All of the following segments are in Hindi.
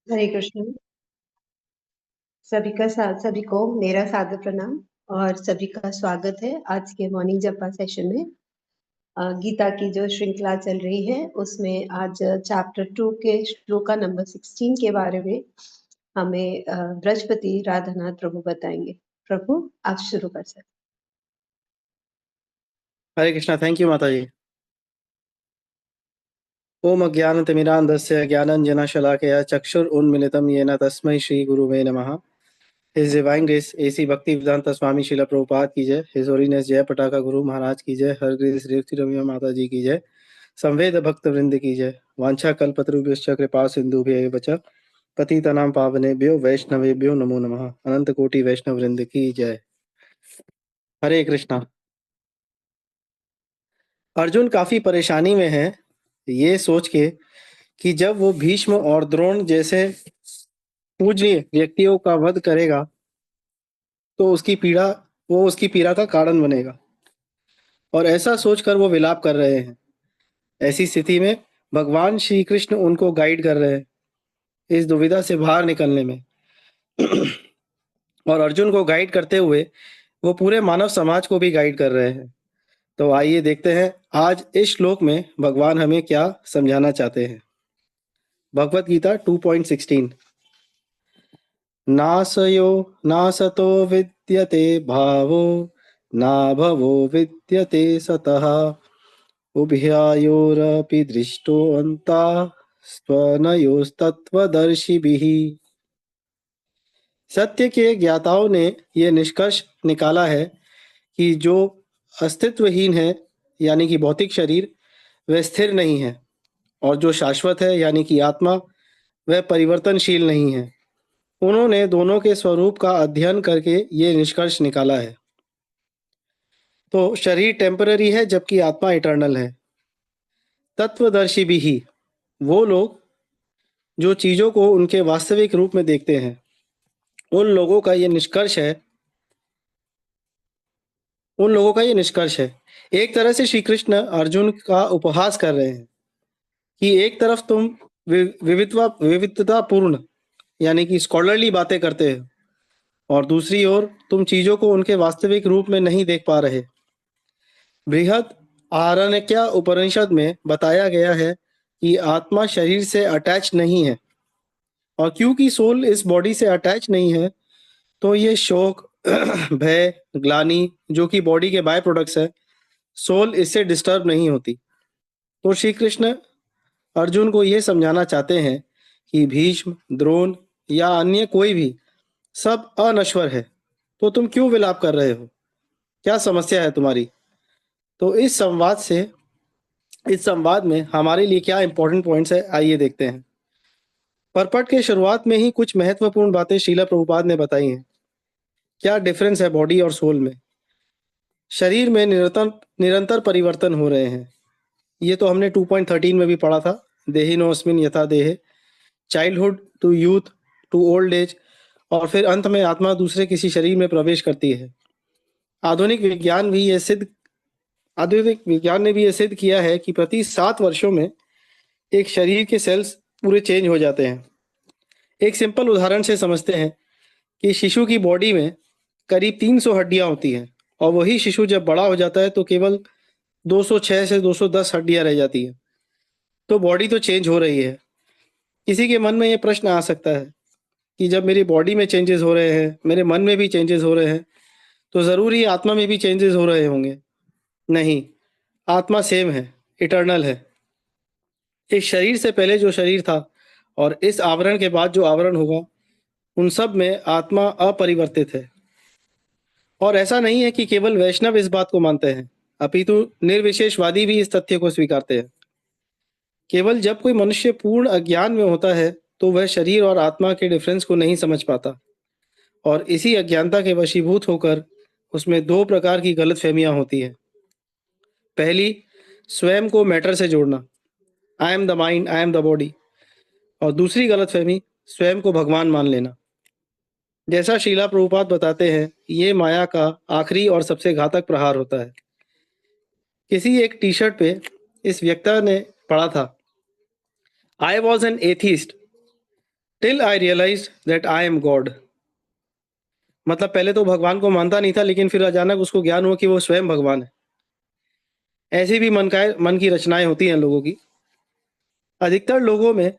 हरे कृष्ण। सभी को मेरा सादर प्रणाम और सभी का स्वागत है आज के मॉर्निंग जपा सेशन में। गीता की जो श्रृंखला चल रही है उसमें आज चैप्टर 2 के श्लोका नंबर 16 के बारे में हमें बृहस्पति राधानाथ प्रभु बताएंगे। प्रभु आप शुरू कर सकते। हरे कृष्णा। थैंक यू माता जी। ओम अज्ञानतिमिरान्धस्य ज्ञानाञ्जनशलाकया चक्षुरुन्मिलितं येन तस्मै श्रीगुरुवे नमः। हिज डिवाइन ग्रेस एसी भक्ति वेदांत स्वामी शिला प्रभुपाद की जय। हिज होलीनेस जय पटाका गुरु महाराज की जय। हर ग्रेस रेवती रम्या माता जी की जय। संवेद भक्त वृंद की जय। वांछा कल्पतरुभ्यश्च कृपा सिंधुभ्येव च पतितनां पावनेभ्यो वैष्णवेभ्यो नमो नमः। अनंत कोटि वैष्णव वृंद की जय। हरे कृष्णा। अर्जुन काफी परेशानी में है, ये सोच के कि जब वो भीष्म और द्रोण जैसे पूज्य व्यक्तियों का वध करेगा तो उसकी पीड़ा का कारण बनेगा, और ऐसा सोचकर वो विलाप कर रहे हैं। ऐसी स्थिति में भगवान श्री कृष्ण उनको गाइड कर रहे हैं इस दुविधा से बाहर निकलने में। और अर्जुन को गाइड करते हुए वो पूरे मानव समाज को भी गाइड कर रहे हैं। तो आइए देखते हैं आज इस श्लोक में भगवान हमें क्या समझाना चाहते हैं। भगवत गीता 2.16। नासयो नासतो विद्यते भावो नाभवो विद्यते सतः उभयोरपि दृष्टोऽन्तः स्वनयोस्तत्त्वदर्शिभिः। सत्य के ज्ञाताओं ने यह निष्कर्ष निकाला है कि जो अस्तित्वहीन है यानी कि भौतिक शरीर, वह स्थिर नहीं है, और जो शाश्वत है यानी कि आत्मा, वह परिवर्तनशील नहीं है। उन्होंने दोनों के स्वरूप का अध्ययन करके ये निष्कर्ष निकाला है। तो शरीर टेम्पररी है जबकि आत्मा इटर्नल है। तत्वदर्शी भी ही वो लोग जो चीजों को उनके वास्तविक रूप में देखते हैं, उन लोगों का ये निष्कर्ष है उन लोगों का ये निष्कर्ष है। एक तरह से श्री कृष्ण अर्जुन का उपहास कर रहे हैं कि एक तरफ तुम विविधतापूर्ण यानी कि स्कॉलरली बातें करते हो, और दूसरी ओर तुम चीजों को उनके वास्तविक रूप में नहीं देख पा रहे। बृहद आरण्यक उपनिषद में बताया गया है कि आत्मा शरीर से अटैच नहीं है, और क्योंकि सोल इस बॉडी से अटैच नहीं है तो ये शोक भय ग्लानि जो कि बॉडी के बाय प्रोडक्ट्स है, सोल इससे डिस्टर्ब नहीं होती। तो श्री कृष्ण अर्जुन को ये समझाना चाहते हैं कि भीष्म द्रोण या अन्य कोई भी सब अनश्वर है, तो तुम क्यों विलाप कर रहे हो? क्या समस्या है तुम्हारी? तो इस संवाद में हमारे लिए क्या इंपॉर्टेंट पॉइंट्स है, आइए देखते हैं। परपट के शुरुआत में ही कुछ महत्वपूर्ण बातें शीला प्रभुपाद ने बताई हैं। क्या डिफरेंस है बॉडी और सोल में? शरीर में निरंतर निरंतर परिवर्तन हो रहे हैं। ये तो हमने 2.13 में भी पढ़ा था। देहिनोऽस्मिन् यथा देहे, childhood to youth to old age, और फिर अंत में आत्मा दूसरे किसी शरीर में प्रवेश करती है। आधुनिक विज्ञान भी ये सिद्ध आधुनिक विज्ञान ने भी यह सिद्ध किया है कि प्रति 7 वर्षों में एक शरीर के सेल्स पूरे चेंज हो जाते हैं। एक सिंपल उदाहरण से समझते हैं कि शिशु की बॉडी में करीब 300 हड्डियां होती हैं, और वही शिशु जब बड़ा हो जाता है तो केवल 206 से 210 हड्डियां रह जाती हैं। तो बॉडी तो चेंज हो रही है। किसी के मन में ये प्रश्न आ सकता है कि जब मेरी बॉडी में चेंजेस हो रहे हैं, मेरे मन में भी चेंजेस हो रहे हैं, तो ज़रूरी आत्मा में भी चेंजेस हो रहे होंगे। नहीं, आत्मा सेम है, इटर्नल है। इस शरीर से पहले जो शरीर था और इस आवरण के बाद जो आवरण होगा, उन सब में आत्मा अपरिवर्तित है। और ऐसा नहीं है कि केवल वैष्णव इस बात को मानते हैं, अपितु निर्विशेषवादी भी इस तथ्य को स्वीकारते हैं। केवल जब कोई मनुष्य पूर्ण अज्ञान में होता है तो वह शरीर और आत्मा के डिफरेंस को नहीं समझ पाता, और इसी अज्ञानता के वशीभूत होकर उसमें दो प्रकार की गलतफहमियां होती हैं। पहली, स्वयं को मैटर से जोड़ना, I am the mind, I am the body. और दूसरी गलतफहमी, स्वयं को भगवान मान लेना। जैसा शीला प्रभुपाद बताते हैं, ये माया का आखिरी और सबसे घातक प्रहार होता है। किसी एक टी शर्ट पे इस व्यक्ति ने पढ़ा था, I was an atheist till I realize that I am God. मतलब पहले तो भगवान को मानता नहीं था, लेकिन फिर अचानक उसको ज्ञान हुआ कि वो स्वयं भगवान है। ऐसी भी मन की रचनाएं होती हैं लोगों की। अधिकतर लोगों में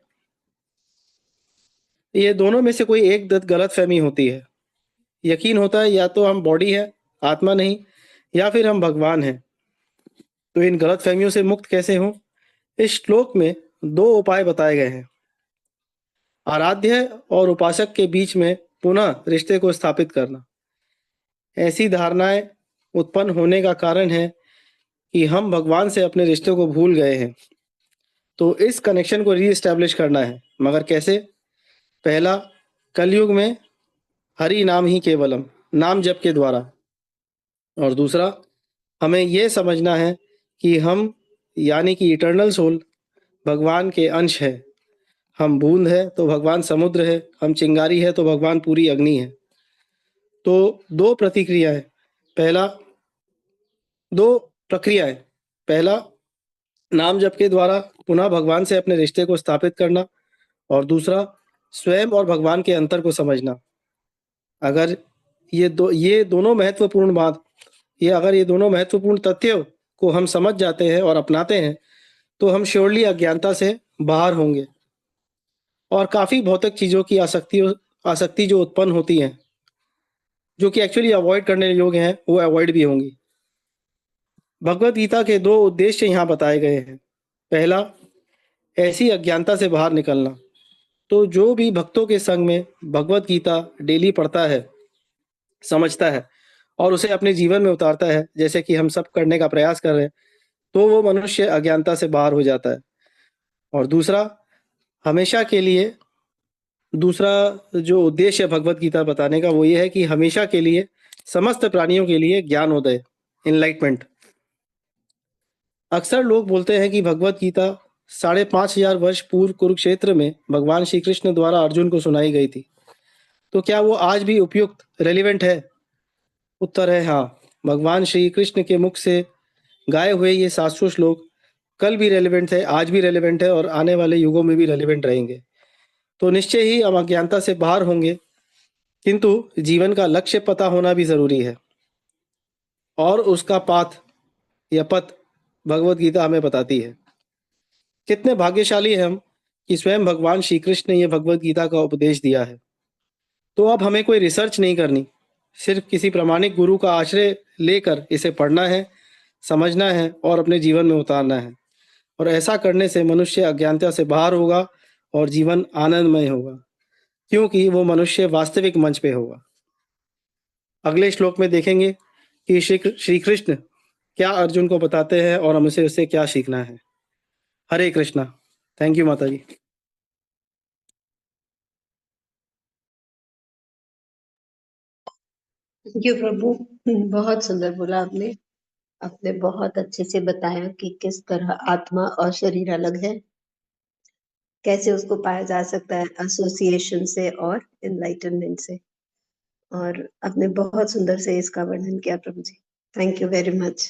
ये दोनों में से कोई एक गलत फहमी होती है। यकीन होता है या तो हम बॉडी है, आत्मा नहीं, या फिर हम भगवान हैं। तो इन गलत फहमियों से मुक्त कैसे हों? इस श्लोक में 2 उपाय बताए गए हैं। आराध्य और उपासक के बीच में पुनः रिश्ते को स्थापित करना। ऐसी धारणाएं उत्पन्न होने का कारण है कि हम भगवान से अपने रिश्ते को भूल गए हैं। तो इस कनेक्शन को रीएस्टैब्लिश करना है, मगर कैसे? पहला, कलयुग में हरि नाम ही केवलम, नाम जप के द्वारा। और दूसरा, हमें यह समझना है कि हम यानी कि इटर्नल सोल भगवान के अंश है। हम बूंद है तो भगवान समुद्र है, हम चिंगारी है तो भगवान पूरी अग्नि है। तो 2 प्रतिक्रियाएं, पहला 2 प्रक्रियाएं। पहला, नाम जप के द्वारा पुनः भगवान से अपने रिश्ते को स्थापित करना, और दूसरा, स्वयं और भगवान के अंतर को समझना। अगर ये दोनों महत्वपूर्ण बात अगर ये दोनों महत्वपूर्ण तथ्यों को हम समझ जाते हैं और अपनाते हैं, तो हम श्योरली अज्ञानता से बाहर होंगे और काफ़ी भौतिक चीज़ों की आसक्ति जो उत्पन्न होती हैं, जो कि एक्चुअली अवॉइड करने योग्य हैं, वो अवॉइड भी होंगी। भगवत गीता के 2 उद्देश्य यहाँ बताए गए हैं। पहला, ऐसी अज्ञानता से बाहर निकलना। तो जो भी भक्तों के संग में भगवत गीता डेली पढ़ता है, समझता है और उसे अपने जीवन में उतारता है, जैसे कि हम सब करने का प्रयास कर रहे हैं, तो वो मनुष्य अज्ञानता से बाहर हो जाता है। और दूसरा, हमेशा के लिए दूसरा जो उद्देश्य है भगवत गीता बताने का, वो ये है कि हमेशा के लिए समस्त प्राणियों के लिए ज्ञानोदय, इनलाइटमेंट। अक्सर लोग बोलते हैं कि भगवत गीता 5,500 वर्ष पूर्व कुरुक्षेत्र में भगवान श्री कृष्ण द्वारा अर्जुन को सुनाई गई थी। तो क्या वो आज भी उपयुक्त, रेलिवेंट है? उत्तर है हाँ। भगवान श्री कृष्ण के मुख से गाए हुए ये 700 श्लोक कल भी रेलिवेंट है, आज भी रेलिवेंट है और आने वाले युगों में भी रेलिवेंट रहेंगे। तो निश्चय ही हम अज्ञानता से बाहर होंगे, किंतु जीवन का लक्ष्य पता होना भी जरूरी है, और उसका पाथ या पथ भगवत गीता हमें बताती है। कितने भाग्यशाली हैं हम कि स्वयं भगवान श्री कृष्ण ने ये भगवत गीता का उपदेश दिया है। तो अब हमें कोई रिसर्च नहीं करनी, सिर्फ किसी प्रामाणिक गुरु का आश्रय लेकर इसे पढ़ना है, समझना है और अपने जीवन में उतारना है। और ऐसा करने से मनुष्य अज्ञानता से बाहर होगा और जीवन आनंदमय होगा, क्योंकि वो मनुष्य वास्तविक मंच पे होगा। अगले श्लोक में देखेंगे कि श्री कृष्ण क्या अर्जुन को बताते हैं और हमें उससे क्या सीखना है। हरे कृष्णा। थैंक यू माता जी। थैंक यू प्रभु। बहुत सुंदर बोला आपने। आपने बहुत अच्छे से बताया कि किस तरह आत्मा और शरीर अलग है, कैसे उसको पाया जा सकता है एसोसिएशन से और एनलाइटनमेंट से। और आपने बहुत सुंदर से इसका वर्णन किया प्रभु जी। Thank you very much.